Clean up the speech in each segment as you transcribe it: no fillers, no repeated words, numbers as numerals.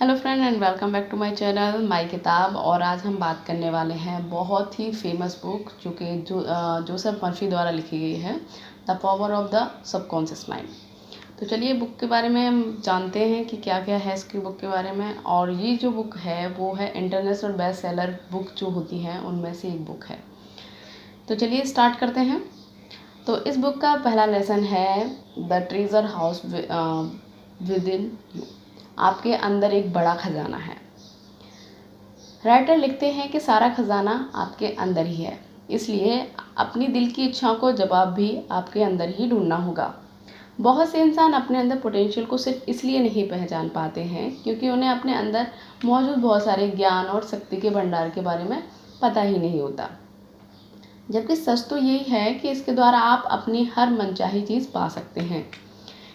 Hello friend and welcome back to my channel my Kitab. और आज हम बात करने वाले हैं बहुत ही फेमस बुक जो जोसेफ मर्फी द्वारा लिखी गई है, the power of the subconscious mind. तो चलिए बुक के बारे में हम जानते हैं कि क्या क्या है इसकी बुक के बारे में। और ये जो बुक है वो है इंटरनेशनल बेस्ट सेलर बुक जो होती हैं उनमें से एक बुक है। तो चलिए स्टार्ट करते हैं। तो इस बुक का पहला लेसन है the treasure house with in you. आपके अंदर एक बड़ा खजाना है। राइटर लिखते हैं कि सारा खजाना आपके अंदर ही है, इसलिए अपनी दिल की इच्छाओं को जवाब भी आपके अंदर ही ढूंढना होगा। बहुत से इंसान अपने अंदर पोटेंशियल को सिर्फ इसलिए नहीं पहचान पाते हैं क्योंकि उन्हें अपने अंदर मौजूद बहुत सारे ज्ञान और शक्ति के भंडार के बारे में पता ही नहीं होता। जबकि सच तो यही है कि इसके द्वारा आप अपनी हर मनचाही चीज़ पा सकते हैं।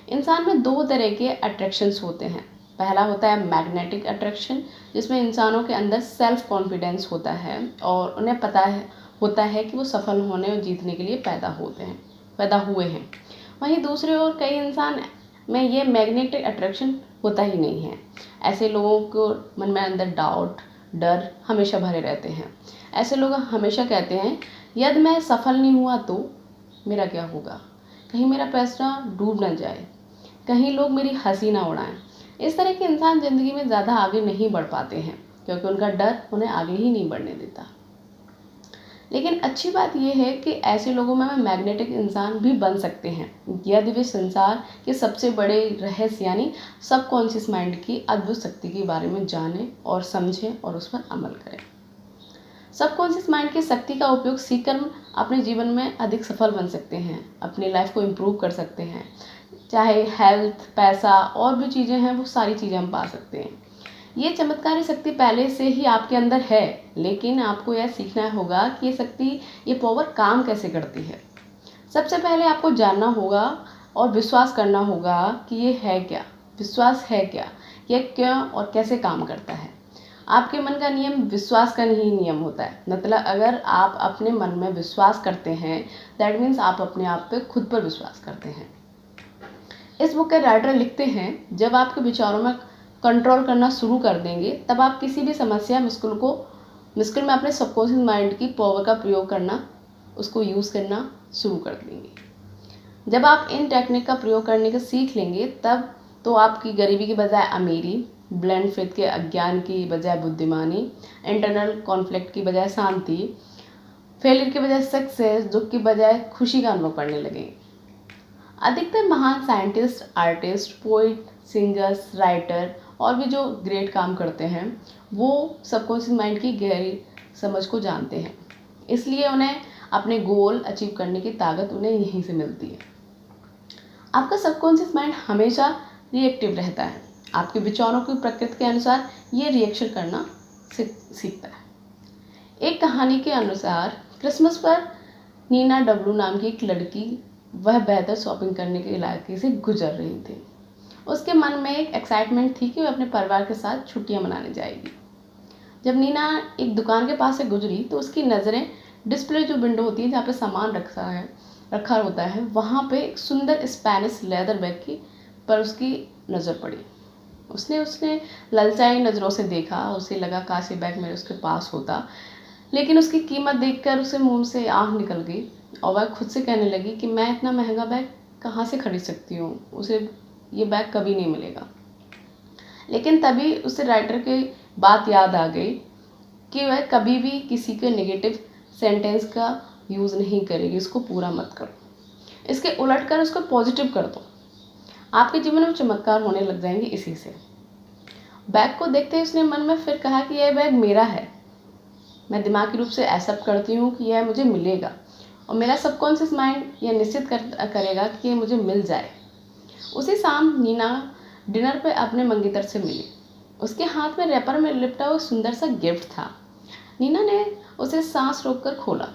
इंसान में दो तरह के अट्रैक्शंस होते हैं। पहला होता है मैग्नेटिक अट्रैक्शन, जिसमें इंसानों के अंदर सेल्फ कॉन्फिडेंस होता है और उन्हें पता होता है कि वो सफल होने और जीतने के लिए पैदा हुए हैं। वहीं दूसरे ओर कई इंसान में ये मैग्नेटिक अट्रैक्शन होता ही नहीं है। ऐसे लोगों को मन में अंदर डाउट, डर हमेशा भरे रहते हैं। ऐसे लोग हमेशा कहते हैं यदि मैं सफल नहीं हुआ तो मेरा क्या होगा, कहीं मेरा पैसा डूब न जाए, कहीं लोग मेरी हंसी ना उड़ाएं। इस तरह के इंसान ज़िंदगी में ज़्यादा आगे नहीं बढ़ पाते हैं क्योंकि उनका डर उन्हें आगे ही नहीं बढ़ने देता। लेकिन अच्छी बात यह है कि ऐसे लोगों में मैग्नेटिक इंसान भी बन सकते हैं यदि वे संसार के सबसे बड़े रहस्य यानी सबकॉन्शियस माइंड की अद्भुत शक्ति के बारे में जानें और समझें और उस पर अमल करें। सबकॉन्शियस माइंड की शक्ति का उपयोग सीखकर अपने जीवन में अधिक सफल बन सकते हैं, अपनी लाइफ को इम्प्रूव कर सकते हैं। चाहे हेल्थ, पैसा और भी चीज़ें हैं, वो सारी चीज़ें हम पा सकते हैं। ये चमत्कारी शक्ति पहले से ही आपके अंदर है, लेकिन आपको यह सीखना होगा कि ये शक्ति, ये पावर काम कैसे करती है। सबसे पहले आपको जानना होगा और विश्वास करना होगा कि ये है क्या, विश्वास है क्या, यह क्यों और कैसे काम करता है। आपके मन का नियम विश्वास का ही नियम होता है। मतलब अगर आप अपने मन में विश्वास करते हैं, दैट मीन्स आप अपने आप पे खुद पर विश्वास करते हैं। इस बुक के राइटर लिखते हैं जब आपके विचारों में कंट्रोल करना शुरू कर देंगे तब आप किसी भी समस्या मुश्किल में अपने सबकॉन्शियस माइंड की पावर का प्रयोग करना, उसको यूज़ करना शुरू कर देंगे। जब आप इन टेक्निक का प्रयोग करने का सीख लेंगे तब तो आपकी गरीबी की बजाय अमीरी, ब्लाइंड फेथ के अज्ञान की बजाय बुद्धिमानी, इंटरनल कॉन्फ्लिक्ट की बजाय शांति, फेलियर की बजाय सक्सेस, दुख की बजाय खुशी का अनुभव करने लगेंगे। अधिकतर महान scientist, artist, poet, singers, writer और भी जो ग्रेट काम करते हैं वो सबकॉन्शियस माइंड की गहरी समझ को जानते हैं, इसलिए उन्हें अपने गोल अचीव करने की ताकत उन्हें यहीं से मिलती है। आपका सबकॉन्शियस माइंड हमेशा रिएक्टिव रहता है। आपके विचारों की प्रकृति के अनुसार ये रिएक्शन करना सीखता है। एक कहानी के अनुसार क्रिसमस पर नीना डब्लू नाम की एक लड़की, वह बेहतर शॉपिंग करने के इलाके से गुजर रही थी। उसके मन में एक एक्साइटमेंट थी कि वह अपने परिवार के साथ छुट्टियां मनाने जाएगी। जब नीना एक दुकान के पास से गुजरी तो उसकी नज़रें डिस्प्ले जो विंडो होती है जहाँ पे सामान रखा होता है, वहाँ पे एक सुंदर स्पेनिश लेदर बैग की पर उसकी नज़र पड़ी। उसने ललचाई नज़रों से देखा। उसे लगा काश ये बैग मेरे उसके पास होता, लेकिन उसकी कीमत देखकर उसे मुंह से आँख निकल गई और वह खुद से कहने लगी कि मैं इतना महंगा बैग कहाँ से खरीद सकती हूँ, उसे ये बैग कभी नहीं मिलेगा। लेकिन तभी उसे राइटर की बात याद आ गई कि वह कभी भी किसी के नेगेटिव सेंटेंस का यूज़ नहीं करेगी। इसको पूरा मत करो, इसके उलट कर उसको पॉजिटिव कर दो। आपके जीवन में चमत्कार होने लग जाएंगे इसी से। बैग को देखते ही उसने मन में फिर कहा कि यह बैग मेरा है। मैं दिमागी रूप से एक्सेप्ट करती हूँ कि यह मुझे मिलेगा और मेरा सबकॉन्शियस माइंड यह निश्चित करेगा कि ये मुझे मिल जाए। उसी शाम नीना डिनर पर अपने मंगेतर से मिली। उसके हाथ में रैपर में लिपटा हुआ सुंदर सा गिफ्ट था। नीना ने उसे सांस रोककर खोला।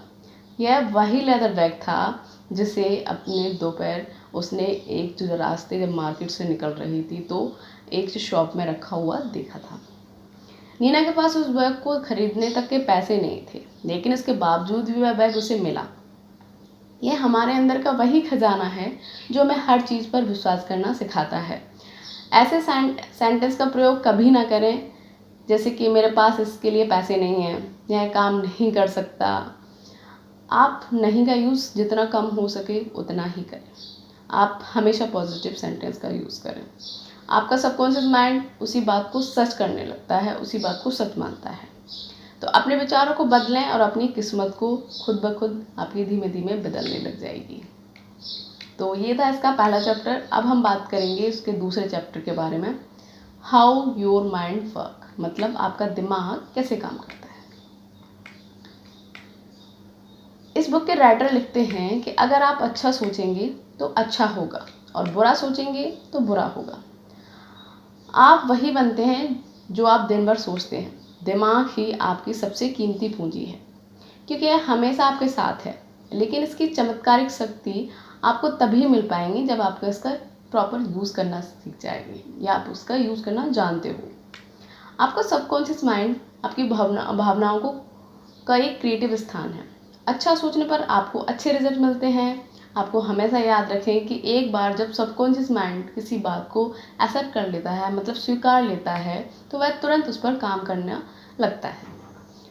यह वही लेदर बैग था जिसे अपने दोपहर उसने एक जो रास्ते जब मार्केट से निकल रही थी तो एक शॉप में रखा हुआ देखा था। नीना के पास उस बैग को खरीदने तक के पैसे नहीं थे, लेकिन इसके बावजूद भी वह बैग उसे मिला। यह हमारे अंदर का वही खजाना है जो हमें हर चीज़ पर विश्वास करना सिखाता है। ऐसे सेंटेंस का प्रयोग कभी ना करें जैसे कि मेरे पास इसके लिए पैसे नहीं हैं, यह काम नहीं कर सकता। आप नहीं का यूज़ जितना कम हो सके उतना ही करें। आप हमेशा पॉजिटिव सेंटेंस का यूज़ करें। आपका सबकॉन्शियस माइंड उसी बात को सच करने लगता है, उसी बात को सच मानता है। तो अपने विचारों को बदलें और अपनी किस्मत को खुद ब खुद आपकी धीमे धीमे बदलने लग जाएगी। तो ये था इसका पहला चैप्टर। अब हम बात करेंगे इसके दूसरे चैप्टर के बारे में, हाउ योर माइंड वर्क, मतलब आपका दिमाग कैसे काम करता है। इस बुक के राइटर लिखते हैं कि अगर आप अच्छा सोचेंगे तो अच्छा होगा और बुरा सोचेंगे तो बुरा होगा। आप वही बनते हैं जो आप दिन भर सोचते हैं। दिमाग ही आपकी सबसे कीमती पूंजी है क्योंकि यह हमेशा आपके साथ है, लेकिन इसकी चमत्कारिक शक्ति आपको तभी मिल पाएंगी जब आप इसका प्रॉपर यूज़ करना सीख जाएंगे या आप उसका यूज़ करना जानते हो। आपका सबकॉन्शियस माइंड आपकी भावनाओं का एक क्रिएटिव स्थान है। अच्छा सोचने पर आपको अच्छे रिजल्ट मिलते हैं। आपको हमेशा याद रखें कि एक बार जब सबकॉन्शियस माइंड किसी बात को एक्सेप्ट कर लेता है, मतलब स्वीकार लेता है, तो वह तुरंत उस पर काम करना लगता है।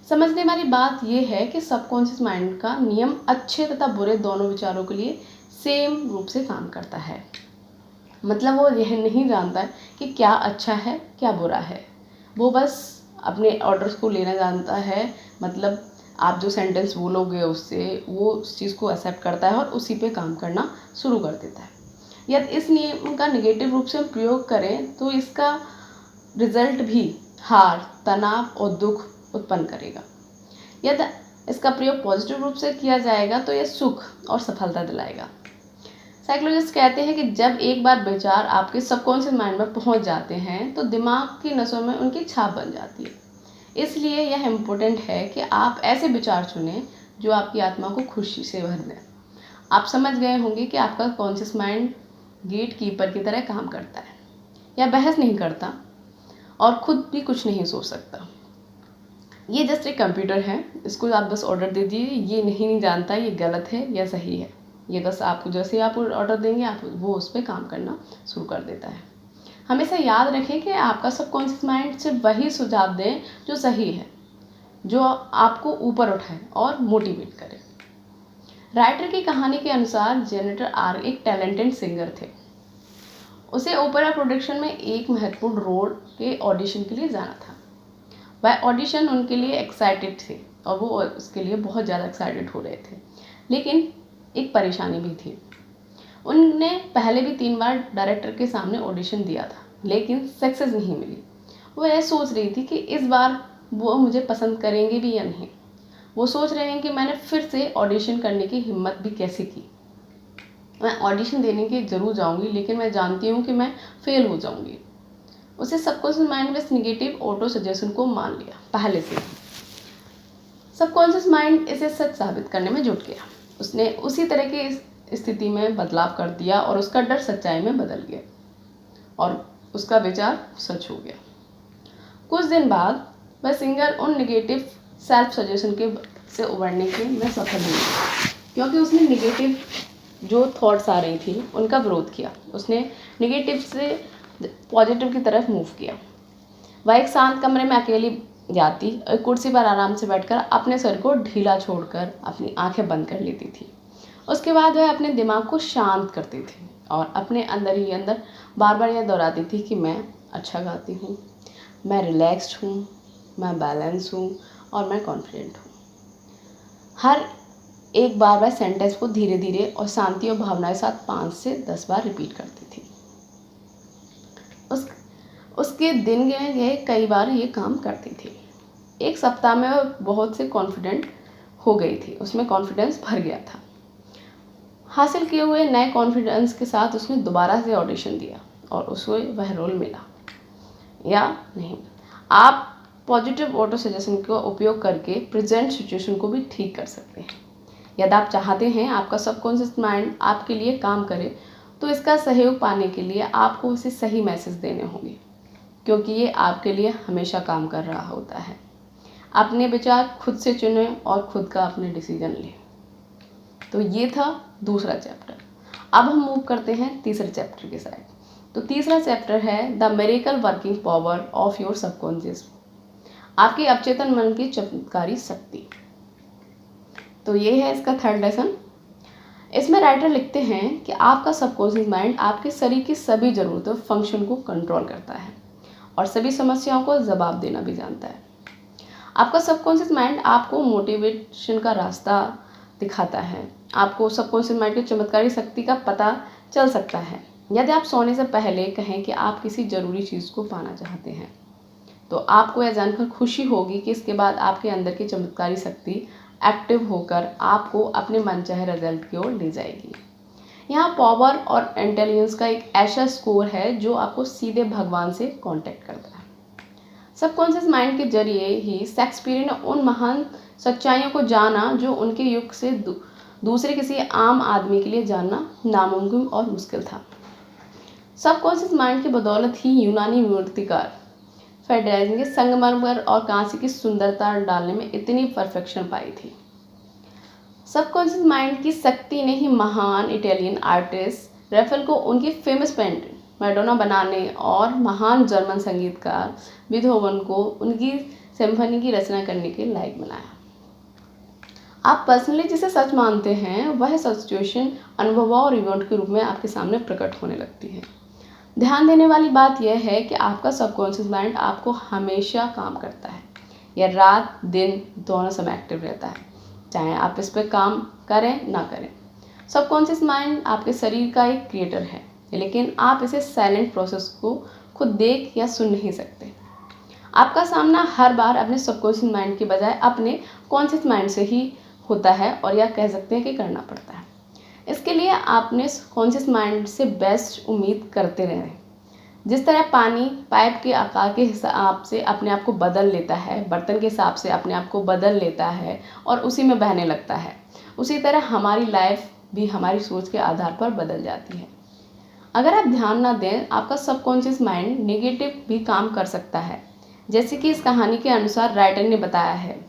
समझने वाली बात यह है कि सबकॉन्शियस माइंड का नियम अच्छे तथा बुरे दोनों विचारों के लिए सेम रूप से काम करता है। मतलब वो यह नहीं जानता है कि क्या अच्छा है क्या बुरा है, वो बस अपने ऑर्डर्स को लेना जानता है। मतलब आप जो सेंटेंस बोलोगे उससे वो उस चीज़ को एक्सेप्ट करता है और उसी पे काम करना शुरू कर देता है। यदि इस नियम का नेगेटिव रूप से हम प्रयोग करें तो इसका रिजल्ट भी हार, तनाव और दुख उत्पन्न करेगा। यदि इसका प्रयोग पॉजिटिव रूप से किया जाएगा तो यह सुख और सफलता दिलाएगा। साइकोलॉजिस्ट कहते हैं कि जब एक बार विचार आपके सबकॉन्शियस माइंड में पहुंच जाते हैं तो दिमाग की नसों में उनकी छाप बन जाती है। इसलिए यह इम्पोर्टेंट है कि आप ऐसे विचार चुनें जो आपकी आत्मा को खुशी से भर दें। आप समझ गए होंगे कि आपका कॉन्शियस माइंड गेट कीपर की तरह काम करता है। यह बहस नहीं करता और खुद भी कुछ नहीं सोच सकता। ये जस्ट एक कंप्यूटर है, इसको आप बस ऑर्डर दे दीजिए। ये नहीं जानता ये गलत है या सही है, ये बस आपको जैसे आप ऑर्डर देंगे आप वो उस पर काम करना शुरू कर देता है। हमेशा याद रखें कि आपका सबकॉन्शियस माइंड सिर्फ वही सुझाव दें जो सही है, जो आपको ऊपर उठाए और मोटिवेट करे। राइटर की कहानी के अनुसार जेनेटर आर एक टैलेंटेड सिंगर थे। उसे ओपेरा प्रोडक्शन में एक महत्वपूर्ण रोल के ऑडिशन के लिए जाना था। वह ऑडिशन उनके लिए एक्साइटेड थे और वो उसके लिए बहुत ज़्यादा एक्साइटेड हो रहे थे, लेकिन एक परेशानी भी थी। उनने पहले भी 3 बार डायरेक्टर के सामने ऑडिशन दिया था, लेकिन सक्सेस नहीं मिली। वो यह सोच रही थी कि इस बार वो मुझे पसंद करेंगे भी या नहीं। वो सोच रहे हैं कि मैंने फिर से ऑडिशन करने की हिम्मत भी कैसे की। मैं ऑडिशन देने के ज़रूर जाऊंगी, लेकिन मैं जानती हूँ कि मैं फेल हो जाऊंगी। उसे सबकॉन्शियस माइंड में इस निगेटिव ऑटो सजेशन को मान लिया पहले से। सबकॉन्शियस माइंड इसे सच साबित करने में जुट गया। उसने उसी तरह की स्थिति में बदलाव कर दिया और उसका डर सच्चाई में बदल गया और उसका विचार सच हो गया। कुछ दिन बाद वह सिंगर उन निगेटिव सेल्फ सजेशन के से उबरने के में सफल हुई, क्योंकि उसने निगेटिव जो थॉट्स आ रही थी उनका विरोध किया। उसने निगेटिव से पॉजिटिव की तरफ मूव किया। वह एक शांत कमरे में अकेली जाती और कुर्सी पर आराम से बैठकर अपने सर को ढीला छोड़कर अपनी आंखें बंद कर लेती थी। उसके बाद वह अपने दिमाग को शांत करती थी और अपने अंदर ही अंदर बार बार यह दोहराती थी कि मैं अच्छा गाती हूँ, मैं रिलैक्स्ड हूँ, मैं बैलेंस हूँ और मैं कॉन्फिडेंट हूँ। हर एक बार वह सेंटेंस को धीरे धीरे और शांति और भावना के साथ 5 से 10 बार रिपीट करती थी। उसके दिन गए कई बार ये काम करती थी। एक सप्ताह में वह बहुत से कॉन्फिडेंट हो गई थी, उसमें कॉन्फिडेंस भर गया था। हासिल किए हुए नए कॉन्फिडेंस के साथ उसने दोबारा से ऑडिशन दिया और उसे वह रोल मिला या नहीं। आप पॉजिटिव ऑटो सजेशन का उपयोग करके प्रेजेंट सिचुएशन को भी ठीक कर सकते हैं। यदि आप चाहते हैं आपका सबकॉन्शियस माइंड आपके लिए काम करे तो इसका सहयोग पाने के लिए आपको उसे सही मैसेज देने होंगे, क्योंकि ये आपके लिए हमेशा काम कर रहा होता है। अपने विचार खुद से चुनें और खुद का अपने डिसीजन लें। तो ये था दूसरा चैप्टर। अब हम मूव करते हैं तीसरे चैप्टर के साइड। तो तीसरा चैप्टर है the miracle working power of your subconscious, आपके अवचेतन मन की चमत्कारी शक्ति। तो ये है इसका थर्ड लेसन। इसमें राइटर लिखते हैं कि आपका सबकॉन्शियस माइंड आपके शरीर की सभी ज़रूरतों फंक्शन को कंट्रोल करता है और सभी समस्याओं को जवाब देना भी जानता है। आपका सबकॉन्शियस माइंड आपको मोटिवेशन का रास्ता दिखाता है। आपको सबकॉन्शियस माइंड की चमत्कारी शक्ति का पता चल सकता है। यदि आप सोने से पहले कहें कि आप किसी ज़रूरी चीज़ को पाना चाहते हैं, तो आपको यह जानकर खुशी होगी कि इसके बाद आपके अंदर की चमत्कारी शक्ति एक्टिव होकर आपको अपने मनचाहे रिजल्ट की ओर ले जाएगी। यहाँ पावर और इंटेलिजेंस का एक ऐसा स्कोर है जो आपको सीधे भगवान से कांटेक्ट करता है। सबकॉन्शियस माइंड के जरिए ही शेक्सपियर ने उन महान सच्चाइयों को जाना जो उनके युग से दूसरे किसी आम आदमी के लिए जानना नामुमकिन और मुश्किल था। सबकॉन्शियस माइंड की बदौलत ही यूनानी मूर्तिकार फेडराइज ने संगमरमर और कांस्य की सुंदरता डालने में इतनी परफेक्शन पाई थी। सबकॉन्शियस माइंड की शक्ति ने ही महान इटालियन आर्टिस्ट रैफेल को उनकी फेमस पेंटिंग मैडोना बनाने और महान जर्मन संगीतकार बीथोवन को उनकी सिम्फनी की रचना करने के लायक बनाया। आप पर्सनली जिसे सच मानते हैं वह सिचुएशन अनुभव और इवेंट के रूप में आपके सामने प्रकट होने लगती है। ध्यान देने वाली बात यह है कि आपका सबकॉन्शियस माइंड आपको हमेशा काम करता है। यह रात दिन दोनों समय एक्टिव रहता है, चाहे आप इस पर काम करें ना करें। सबकॉन्शियस माइंड आपके शरीर का एक क्रिएटर है, लेकिन आप इसे साइलेंट प्रोसेस को खुद देख या सुन नहीं सकते। आपका सामना हर बार अपने सबकॉन्शियस माइंड के बजाय अपने कॉन्शियस माइंड से ही होता है, और यह कह सकते हैं कि करना पड़ता है। इसके लिए आपने कॉन्शियस माइंड से बेस्ट उम्मीद करते रहें। जिस तरह पानी पाइप के आकार के हिसाब से अपने आप को बदल लेता है, बर्तन के हिसाब से अपने आप को बदल लेता है और उसी में बहने लगता है, उसी तरह हमारी लाइफ भी हमारी सोच के आधार पर बदल जाती है। अगर आप ध्यान ना दें, आपका सबकॉन्शियस माइंड नेगेटिव भी काम कर सकता है, जैसे कि इस कहानी के अनुसार राइटर ने बताया है।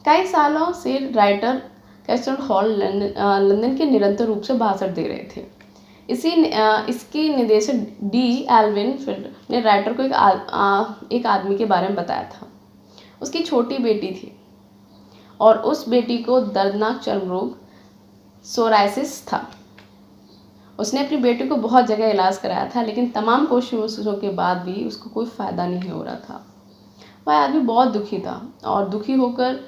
कई सालों से राइटर कैस्टल हॉल लंदन के निरंतर रूप से भाषण दे रहे थे। इसकी निर्देशक डी एल्विन फील्ड ने राइटर को एक आदमी के बारे में बताया था। उसकी छोटी बेटी थी और उस बेटी को दर्दनाक चर्म रोग सोराइसिस था। उसने अपनी बेटी को बहुत जगह इलाज कराया था, लेकिन तमाम कोशिशों के बाद भी उसको कोई फ़ायदा नहीं हो रहा था। वह आदमी बहुत दुखी था और दुखी होकर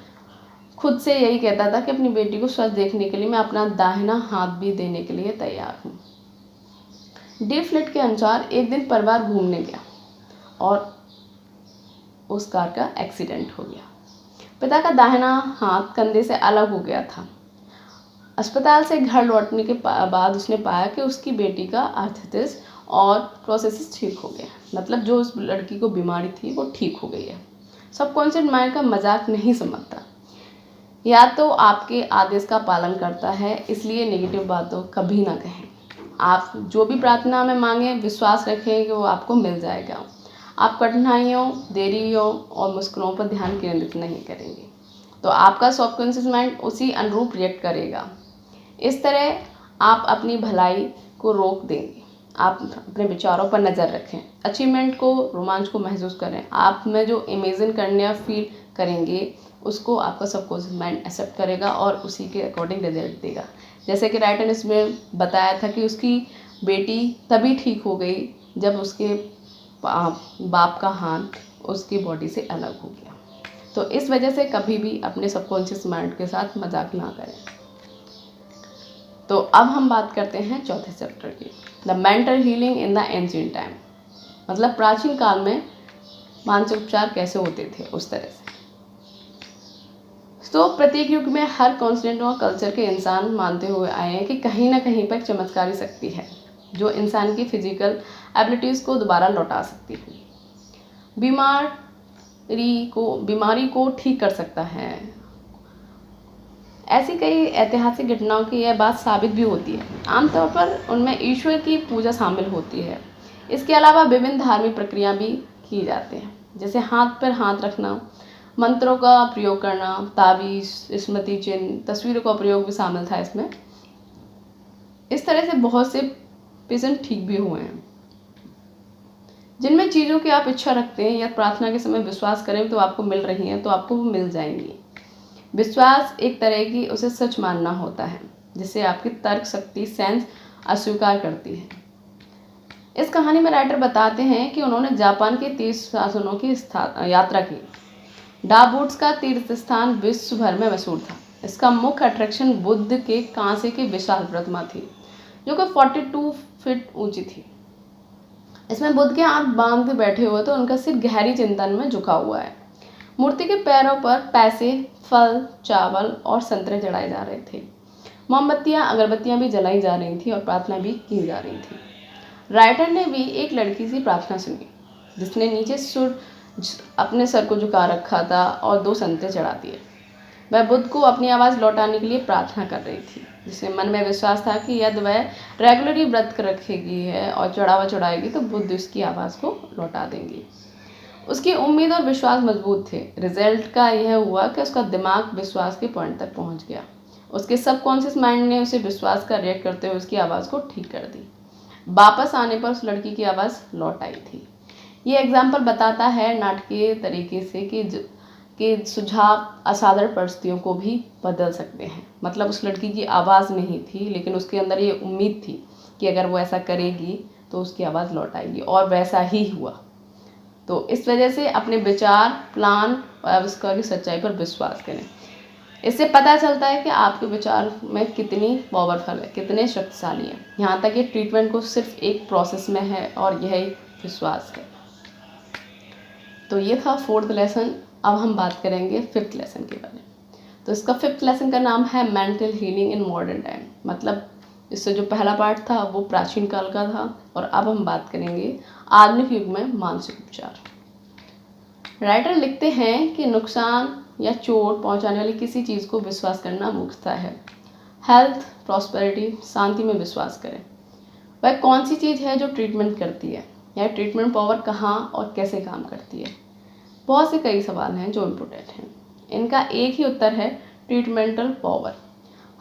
खुद से यही कहता था कि अपनी बेटी को स्वस्थ देखने के लिए मैं अपना दाहिना हाथ भी देने के लिए तैयार हूँ। डी फ्लिट के अनुसार एक दिन परिवार घूमने गया और उस कार का एक्सीडेंट हो गया। पिता का दाहिना हाथ कंधे से अलग हो गया था। अस्पताल से घर लौटने के बाद उसने पाया कि उसकी बेटी का आर्थराइटिस और प्रोसेसिस ठीक हो गया, मतलब जो उस लड़की को बीमारी थी वो ठीक हो गई है। सबकॉन्शियस माइंड का मजाक नहीं समझता, या तो आपके आदेश का पालन करता है, इसलिए नेगेटिव बातों कभी ना कहें। आप जो भी प्रार्थना में मांगें, विश्वास रखें कि वो आपको मिल जाएगा। आप कठिनाइयों, देरियों और मुश्किलों पर ध्यान केंद्रित नहीं करेंगे तो आपका सबकॉन्शियस माइंड उसी अनुरूप रिएक्ट करेगा। इस तरह आप अपनी भलाई को रोक देंगे। आप अपने विचारों पर नज़र रखें, अचीवमेंट को, रोमांच को महसूस करें। आप में जो इमेजिन करने या फील करेंगे उसको आपका सबकॉन्शियस माइंड एक्सेप्ट करेगा और उसी के अकॉर्डिंग रिजल्ट देगा। जैसे कि राइटर ने इसमें बताया था कि उसकी बेटी तभी ठीक हो गई जब उसके बाप का हाथ उसकी बॉडी से अलग हो गया। तो इस वजह से कभी भी अपने सबकॉन्शियस माइंड के साथ मजाक ना करें। तो अब हम बात करते हैं चौथे चैप्टर की, the mental healing in the ancient time, मतलब प्राचीन काल में मानसिक उपचार कैसे होते थे उस तरह से। तो प्रत्येक युग में हर कॉन्टिनेंट और कल्चर के इंसान मानते हुए आए हैं कि कहीं ना कहीं पर चमत्कारी शक्ति है जो इंसान की फिजिकल एबिलिटीज़ को दोबारा लौटा सकती है, बीमारी को ठीक कर सकता है। ऐसी कई ऐतिहासिक घटनाओं की यह बात साबित भी होती है। आमतौर पर उनमें ईश्वर की पूजा शामिल होती है। इसके अलावा विभिन्न धार्मिक प्रक्रिया भी की जाती हैं, जैसे हाथ पर हाथ रखना, मंत्रों का प्रयोग करना, ताबीज़, स्मृति चिन्ह, तस्वीरों का प्रयोग भी शामिल था इसमें। इस तरह से बहुत से पेशेंट ठीक भी हुए हैं। जिनमें चीज़ों की आप इच्छा रखते हैं या प्रार्थना के समय विश्वास करें तो आपको मिल रही हैं, तो आपको वो मिल जाएंगी। विश्वास एक तरह की उसे सच मानना होता है, जिसे आपकी तर्क शक्ति सेंस अस्वीकार करती है। इस कहानी में राइटर बताते हैं कि उन्होंने जापान के तीर्थ शासनों की यात्रा की। डाबूट्स का तीर्थ स्थान विश्व भर में मशहूर था। इसका मुख्य अट्रैक्शन बुद्ध के कांसे की विशाल प्रतिमा थी, जो कि 42 फीट ऊंची थी। इसमें बुद्ध के हाथ बांध के बैठे हुए, तो उनका सिर गहरी चिंतन में झुका हुआ है। मूर्ति के पैरों पर पैसे, फल, चावल और संतरे चढ़ाए जा रहे थे। मोमबत्तियां, अगरबत्तियां भी जलाई जा रही थी और प्रार्थना भी की जा रही थी। राइटर ने भी एक लड़की से प्रार्थना सुनी, जिसने नीचे अपने सर को झुका रखा था और 2 संतरे चढ़ा दिए। वह बुद्ध को अपनी आवाज़ लौटाने के लिए प्रार्थना कर रही थी, जिससे मन में विश्वास था कि यदि वह रेगुलरली व्रत रखेगी है और चढ़ावा चढ़ाएगी तो बुद्ध उसकी आवाज़ को लौटा देंगी। उसकी उम्मीद और विश्वास मजबूत थे। रिजल्ट का यह हुआ कि उसका दिमाग विश्वास के पॉइंट तक पहुंच गया। उसके सबकॉन्शियस माइंड ने उसे विश्वास का रिएक्ट करते हुए उसकी आवाज़ को ठीक कर दी। वापस आने पर उस लड़की की आवाज़ लौट आई थी। ये एग्जाम्पल बताता है नाटकीय तरीके से कि सुझाव असाधारण परिस्थितियों को भी बदल सकते हैं। मतलब उस लड़की की आवाज़ नहीं थी, लेकिन उसके अंदर ये उम्मीद थी कि अगर वो ऐसा करेगी तो उसकी आवाज़ लौट आएगी, और वैसा ही हुआ। तो इस वजह से अपने विचार, प्लान और आविष्कार की सच्चाई पर विश्वास करें। इससे पता चलता है कि आपके विचार में कितनी पावरफुल है, कितने शक्तिशाली हैं। यहाँ तक ये ट्रीटमेंट को सिर्फ एक प्रोसेस में है, और यह एक विश्वास है। तो ये था 4th लेसन। अब हम बात करेंगे 5th लेसन के बारे में। तो इसका 5th लेसन का नाम है mental healing in modern time. मतलब इससे जो पहला पार्ट था वो प्राचीन काल का था, और अब हम बात करेंगे आधुनिक युग में मानसिक उपचार। राइटर लिखते हैं कि नुकसान या चोट पहुंचाने वाली किसी चीज़ को विश्वास करना मूर्खता है। हेल्थ, प्रॉस्पेरिटी, शांति में विश्वास करें। वह कौन सी चीज़ है जो ट्रीटमेंट करती है, या ट्रीटमेंट पावर कहाँ और कैसे काम करती है? बहुत से कई सवाल हैं जो इम्पोर्टेंट हैं। इनका एक ही उत्तर है, ट्रीटमेंटल पावर।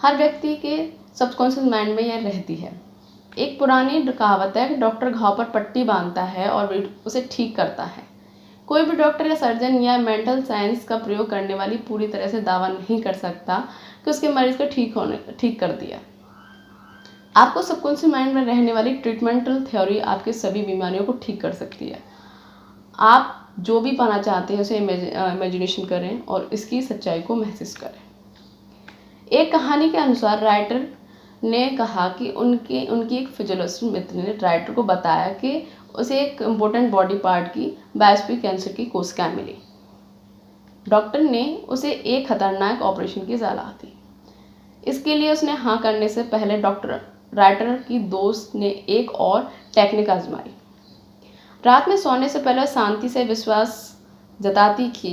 हर व्यक्ति के सबकॉन्शियस माइंड में यह रहती है। एक पुरानी कहावत है कि डॉक्टर घाव पर पट्टी बांधता है और उसे ठीक करता है। कोई भी डॉक्टर या सर्जन या मेंटल साइंस का प्रयोग करने वाली पूरी तरह से दावा नहीं कर सकता कि उसके मरीज को ठीक कर दिया। आपको सबकॉन्शियस माइंड में रहने वाली ट्रीटमेंटल थ्योरी आपकी सभी बीमारियों को ठीक कर सकती है। आप जो भी पाना चाहते हैं उसे इमेजिनेशन करें और इसकी सच्चाई को महसूस करें। एक कहानी के अनुसार राइटर ने कहा कि उनकी एक फिजियोलॉजिस्ट मित्र ने राइटर को बताया कि उसे एक इम्पोर्टेंट बॉडी पार्ट की बायोप्सी कैंसर की कोशिकाएं मिली। डॉक्टर ने उसे एक खतरनाक ऑपरेशन की सलाह दी। इसके लिए उसने हाँ करने से पहले राइटर की दोस्त ने एक और टेक्निक आजमाई। रात में सोने से पहले शांति से विश्वास जताती थी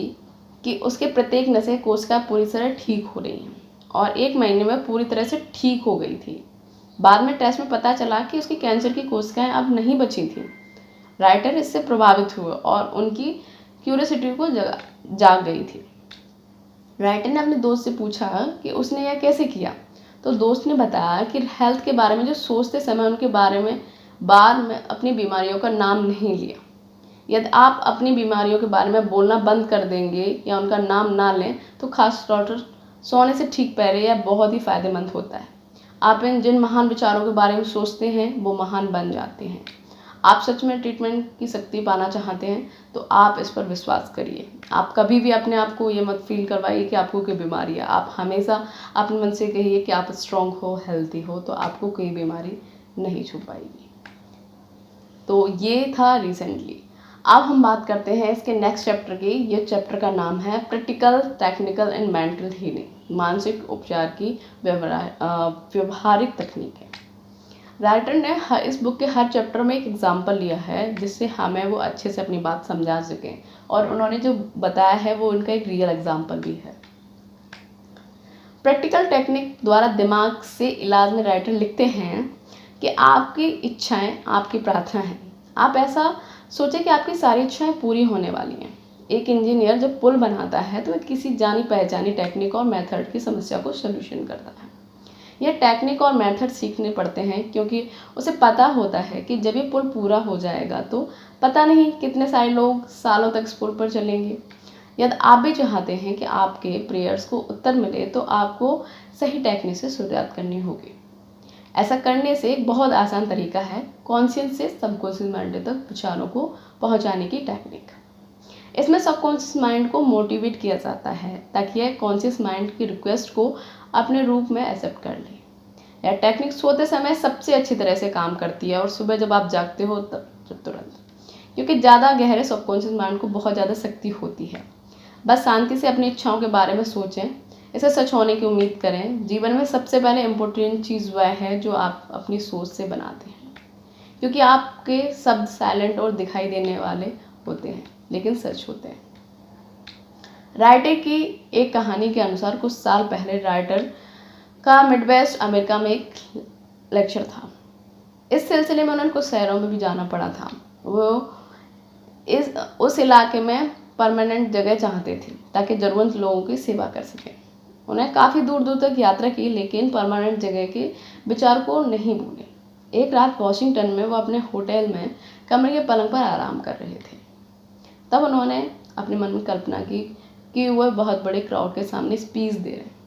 कि उसके प्रत्येक नसें कोशिकाएं पूरी तरह ठीक हो रही हैं, और 1 महीने में पूरी तरह से ठीक हो गई थी। बाद में टेस्ट में पता चला कि उसकी कैंसर की कोशिकाएं अब नहीं बची थीं। राइटर इससे प्रभावित हुए और उनकी क्यूरियोसिटी को जाग गई थी। राइटर ने अपने दोस्त से पूछा कि उसने यह कैसे किया। तो दोस्त ने बताया कि हेल्थ के बारे में जो सोचते समय उनके बारे में बाद में अपनी बीमारियों का नाम नहीं लिया। यदि आप अपनी बीमारियों के बारे में बोलना बंद कर देंगे या उनका नाम ना लें, तो खास तौर सोने से ठीक पहले यह बहुत ही फ़ायदेमंद होता है। आप जिन महान विचारों के बारे में सोचते हैं वो महान बन जाते हैं। आप सच में ट्रीटमेंट की शक्ति पाना चाहते हैं तो आप इस पर विश्वास करिए। आप कभी भी अपने आप को ये मत फील करवाइए कि आपको कोई बीमारी है। आप हमेशा अपने मन से कहिए कि आप स्ट्रॉन्ग हो, हेल्थी हो, तो आपको कोई बीमारी नहीं छू पाएगी। तो ये था रिसेंटली। अब हम बात करते हैं इसके नेक्स्ट चैप्टर की। ये चैप्टर का नाम है practical, technical and mental healing. मानसिक उपचार की व्यवहारिक तकनीक है। राइटर ने इस बुक के हर चैप्टर में एक एग्जाम्पल लिया है जिससे हमें वो अच्छे से अपनी बात समझा सकें, और उन्होंने जो बताया है वो उनका एक रियल एग्जाम्पल भी है। प्रैक्टिकल टेक्निक द्वारा दिमाग से इलाज में राइटर लिखते हैं कि आपकी इच्छाएं आपकी प्रार्थना है। आप ऐसा सोचें कि आपकी सारी इच्छाएं पूरी होने वाली हैं। एक इंजीनियर जब पुल बनाता है तो वह किसी जानी पहचानी टेक्निक और मेथड की समस्या को सॉल्यूशन करता है। यह टेक्निक और मेथड सीखने पड़ते हैं क्योंकि उसे पता होता है कि जब ये पुल पूरा हो जाएगा तो पता नहीं कितने सारे लोग सालों तक इस पुल पर चलेंगे। यदि आप भी चाहते हैं कि आपके प्रेयर्स को उत्तर मिले तो आपको सही टेक्निक से शुरुआत करनी होगी। ऐसा करने से एक बहुत आसान तरीका है कॉन्शियस से सबकॉन्शियस माइंड तक विचारों को पहुंचाने की टेक्निक। इसमें सबकॉन्शियस माइंड को मोटिवेट किया जाता है ताकि यह कॉन्शियस माइंड की रिक्वेस्ट को अपने रूप में एक्सेप्ट कर ले। यह टेक्निक सोते समय सबसे अच्छी तरह से काम करती है और सुबह जब आप जागते हो तब तुरंत, क्योंकि ज़्यादा गहरे सबकॉन्शियस माइंड को बहुत ज़्यादा शक्ति होती है। बस शांति से अपनी इच्छाओं के बारे में सोचें, इसे सच होने की उम्मीद करें। जीवन में सबसे पहले इम्पोर्टेंट चीज़ वह है जो आप अपनी सोच से बनाते हैं, क्योंकि आपके शब्द साइलेंट और दिखाई देने वाले होते हैं लेकिन सच होते हैं। राइटर की एक कहानी के अनुसार कुछ साल पहले राइटर का मिडवेस्ट अमेरिका में एक लेक्चर था। इस सिलसिले में उन्हें कुछ शहरों में भी जाना पड़ा था। वो उस इलाके में परमानेंट जगह चाहते थे ताकि ज़रूरत लोगों की सेवा कर सकें। उन्हें काफ़ी दूर दूर तक यात्रा की लेकिन परमानेंट जगह के विचार को नहीं भूले। एक रात वॉशिंगटन में वो अपने होटल में कमरे के पलंग पर आराम कर रहे थे। तब उन्होंने अपने मन में कल्पना की कि वह बहुत बड़े क्राउड के सामने स्पीच दे रहे हैं।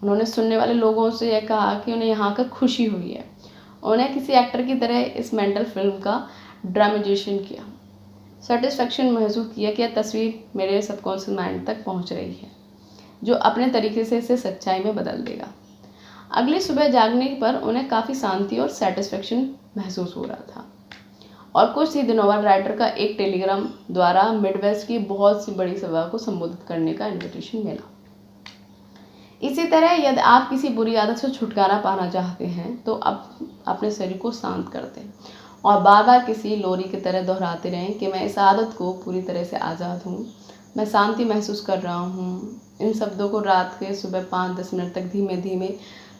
उन्होंने सुनने वाले लोगों से यह कहा कि उन्हें यहाँ आकर खुशी हुई है। उन्हें किसी एक्टर की तरह इस मेंटल फिल्म का ड्रामेटाइजेशन किया। सेटिस्फैक्शन महसूस किया कि यह तस्वीर मेरे सबकॉन्शियस माइंड तक पहुँच रही है, जो अपने तरीके से इसे सच्चाई में बदल देगा। अगली सुबह जागने पर उन्हें काफ़ी शांति और सेटिस्फैक्शन महसूस हो रहा था और कुछ ही दिनों बाद राइटर का एक टेलीग्राम द्वारा मिडवेस्ट की बहुत सी बड़ी सभा को संबोधित करने का इन्विटेशन मिला। इसी तरह यदि आप किसी बुरी आदत से छुटकारा पाना चाहते हैं तो आप अपने शरीर को शांत कर दें और बार बार किसी लोरी की तरह दोहराते रहें कि मैं इस आदत को पूरी तरह से आज़ाद हूँ, मैं शांति महसूस कर रहा हूँ। इन शब्दों को रात के सुबह 5-10 मिनट तक धीमे धीमे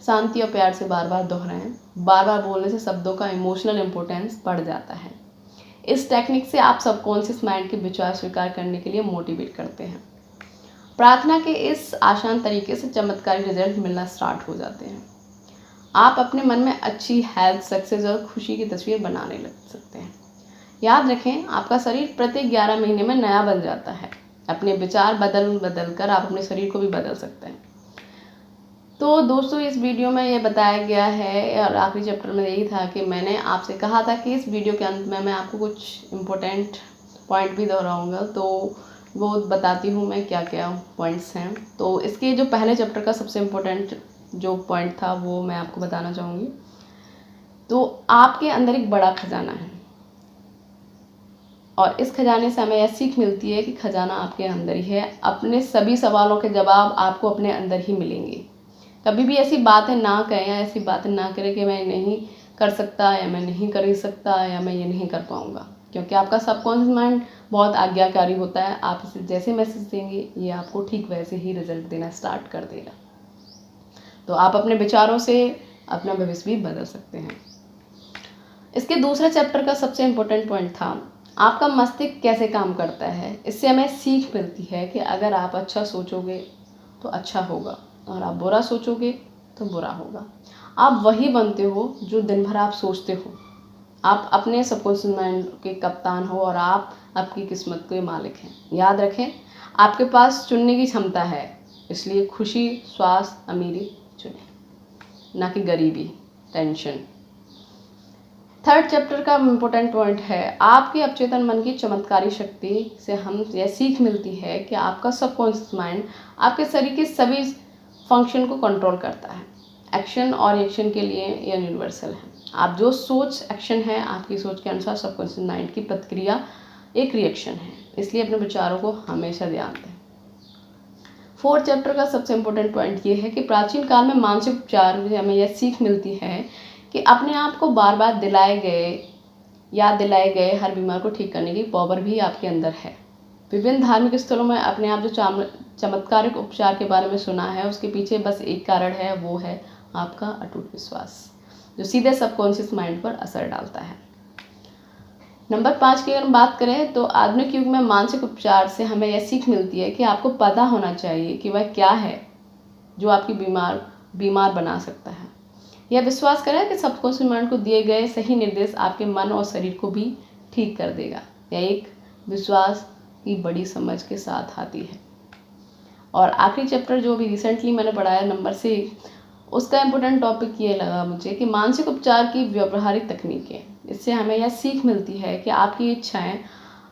शांति और प्यार से बार बार दोहराएं। बार बार बोलने से शब्दों का इमोशनल इम्पोर्टेंस बढ़ जाता है। इस टेक्निक से आप सबकॉन्शियस माइंड के विचार स्वीकार करने के लिए मोटिवेट करते हैं। प्रार्थना के इस आसान तरीके से चमत्कारी रिजल्ट मिलना स्टार्ट हो जाते हैं। आप अपने मन में अच्छी हेल्थ, सक्सेस और खुशी की तस्वीर बनाने लग सकते हैं। याद रखें, आपका शरीर प्रत्येक 11 महीने में नया बन जाता है। अपने विचार बदल कर आप अपने शरीर को भी बदल सकते हैं। तो दोस्तों, इस वीडियो में ये बताया गया है और आखिरी चैप्टर में यही था कि मैंने आपसे कहा था कि इस वीडियो के अंत में मैं आपको कुछ इम्पोर्टेंट पॉइंट भी दोहराऊंगा, तो वो बताती हूँ मैं क्या क्या पॉइंट्स हैं। तो इसके जो पहले चैप्टर का सबसे इम्पोर्टेंट जो पॉइंट था वो मैं आपको बताना चाहूँगी। तो आपके अंदर एक बड़ा खजाना है और इस खजाने से हमें यह सीख मिलती है कि खजाना आपके अंदर ही है। अपने सभी सवालों के जवाब आपको अपने अंदर ही मिलेंगे। कभी भी ऐसी बातें ना कहें या ऐसी बातें ना करें कि मैं नहीं कर सकता या मैं नहीं कर सकता या मैं ये नहीं कर पाऊँगा, क्योंकि आपका सबकॉन्शियस माइंड बहुत आज्ञाकारी होता है। आप इसे जैसे मैसेज देंगे ये आपको ठीक वैसे ही रिजल्ट देना स्टार्ट कर देगा। तो आप अपने विचारों से अपना भविष्य भी बदल सकते हैं। इसके दूसरे चैप्टर का सबसे इम्पोर्टेंट पॉइंट था आपका मस्तिष्क कैसे काम करता है। इससे हमें सीख मिलती है कि अगर आप अच्छा सोचोगे तो अच्छा होगा और आप बुरा सोचोगे तो बुरा होगा। आप वही बनते हो जो दिन भर आप सोचते हो। आप अपने सबकॉन्शियस माइंड के कप्तान हो और आप आपकी किस्मत के मालिक हैं। याद रखें, आपके पास चुनने की क्षमता है, इसलिए खुशी, स्वास्थ्य, अमीरी चुनें, ना कि गरीबी, टेंशन। थर्ड चैप्टर का इम्पोर्टेंट पॉइंट है आपके अवचेतन मन की चमत्कारी शक्ति से हम यह सीख मिलती है कि आपका सबकॉन्शियस माइंड आपके शरीर के सभी फंक्शन को कंट्रोल करता है। एक्शन और रिएक्शन के लिए यह यूनिवर्सल है। आप जो सोच एक्शन है, आपकी सोच के अनुसार सबकॉन्शियस माइंड की प्रतिक्रिया एक रिएक्शन है, इसलिए अपने विचारों को हमेशा ध्यान दें। फोर्थ चैप्टर का सबसे इम्पोर्टेंट पॉइंट ये है कि प्राचीन काल में मानसिक उपचार में हमें यह सीख मिलती है कि अपने आप को बार बार याद दिलाए गए हर बीमार को ठीक करने की पावर भी आपके अंदर है। विभिन्न धार्मिक स्थलों में अपने आप जो चमत्कारिक उपचार के बारे में सुना है, उसके पीछे बस एक कारण है, वो है आपका अटूट विश्वास, जो सीधे सबकॉन्शियस माइंड पर असर डालता है। नंबर 5 की अगर हम बात करें तो आधुनिक युग में मानसिक उपचार से हमें यह सीख मिलती है कि आपको पता होना चाहिए कि वह क्या है जो आपकी बीमार बना सकता है। यह विश्वास करें कि सबकॉन्शियस माइंड को दिए गए सही निर्देश आपके मन और शरीर को भी ठीक कर देगा। यह एक विश्वास की बड़ी समझ के साथ आती है। और आखिरी चैप्टर जो भी रिसेंटली मैंने पढ़ाया नंबर 6, उसका इम्पोर्टेंट टॉपिक ये लगा मुझे कि मानसिक उपचार की व्यवहारिक तकनीकें। इससे हमें यह सीख मिलती है कि आपकी इच्छाएं,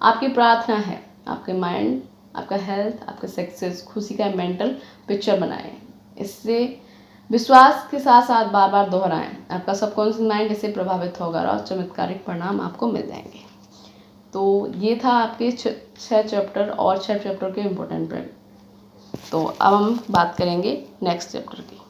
आपकी प्रार्थना है, आपके माइंड, आपका हेल्थ, आपका सक्सेस, खुशी का मेंटल पिक्चर बनाएं। इससे विश्वास के साथ साथ बार बार दोहराएं। आपका सबकॉन्शियस माइंड इससे प्रभावित होगा और चमत्कारिक परिणाम आपको मिल जाएंगे। तो ये था आपके 6 चैप्टर और 6 चैप्टर के इम्पोर्टेंट पॉइंट। तो अब हम बात करेंगे नेक्स्ट चैप्टर की।